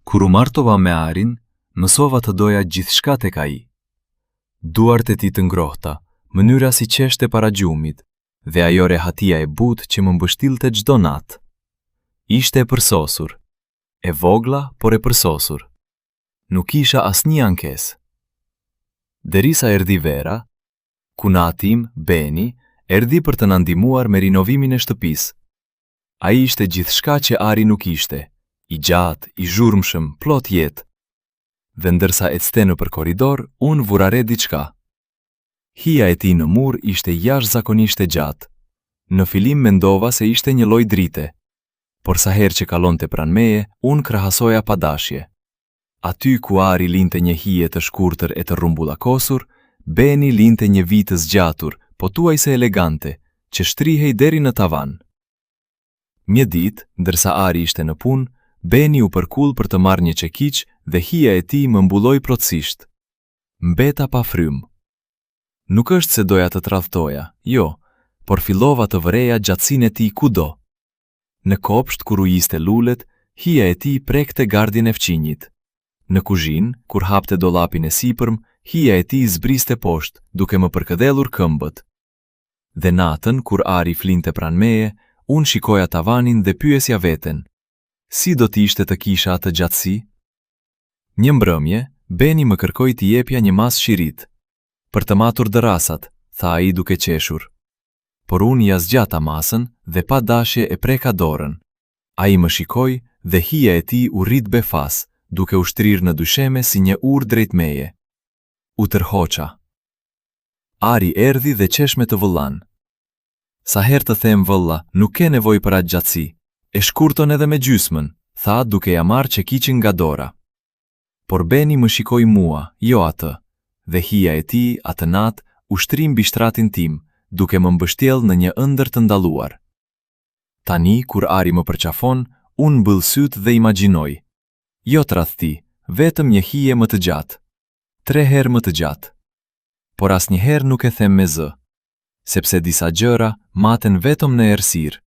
Kur u martova me Arin, mësova të doja gjithçka tek ai. Duart e tij të ngrohta, mënyra si qeshte para gjumit, dhe ajo rehatia e butë që më mbështillte çdo natë. Ishte e përsosur, e vogla, por e përsosur. Nuk isha asnjë ankesë. Derisa erdhi vera, kunati im, Beni, erdhi për të na ndihmuar me rinovimin e shtëpisë. Ai ishte gjithçka që Ari nuk ishte, i gjatë, i zhurmshëm, plot jetë. Dhe ndërsa ecte nëpër korridor, unë vura re diçka. Hija e tij në mur ishte jashtëzakonisht e gjatë. Në fillim mendova se ishte një lloj drite, por sa herë që kalonte pranë meje, unë krahasoja pa dashje. Aty ku Ari linte një hije të shkurtër e të rrumbullakosur, Beni linte një vi të zgjatur, pothuajse elegante, që shtrihej deri në tavan. Një ditë, ndërsa Ari ishte në punë, Beni u përkull për të marrë një çekiç dhe hija e tij më mbulloi plotësisht. Mbeta pa frymë. Nuk është se doja të tradhtoja, jo, por fillova të vëreja gjatësinë e tij kudo. Në kopsht kur u iste lulet, hija e tij prekte gardhin e fqinjit. Në kuzhinë, kur hapte dollapin e sipërm, hija e tij zbriste poshtë, duke më përkëdhelur këmbët. Dhe natën, kur Ari flinte pranë meje, unë shikoja tavanin dhe pyesja veten: si do t'ishte të kisha atë gjatësi? Një mbrëmje, Beni më kërkoi t'i jepja një mas shirit. Për të matur dërasat, tha ai duke qeshur. Por unë ja zgjata masën dhe pa dashje e preka dorën. Ai më shikoi dhe hija e tij u rrit befas, duke u shtrirë në dysheme si një urë drejt meje. U tërhoqa. Ari erdhi dhe qesh me të vëllan. Sa herë të them vëlla, nuk ke nevojë për atë gjatësi. E shkurton edhe me gjysmën, tha duke ja marrë çekiçin nga dora. Por Beni më shikoi mua, jo atë, dhe hija e tij atë natë u shtri mbi shtratin tim, duke më mbështjell në një ëndër të ndaluar. Tani, kur Ari më përqafon, unë mbyll sytë dhe imagjinoj. Jo tradhti, vetëm një hije më të gjatë. 3 herë më të gjatë. Por asnjëherë nuk e them me zë, sepse disa gjëra maten vetëm në errësirë.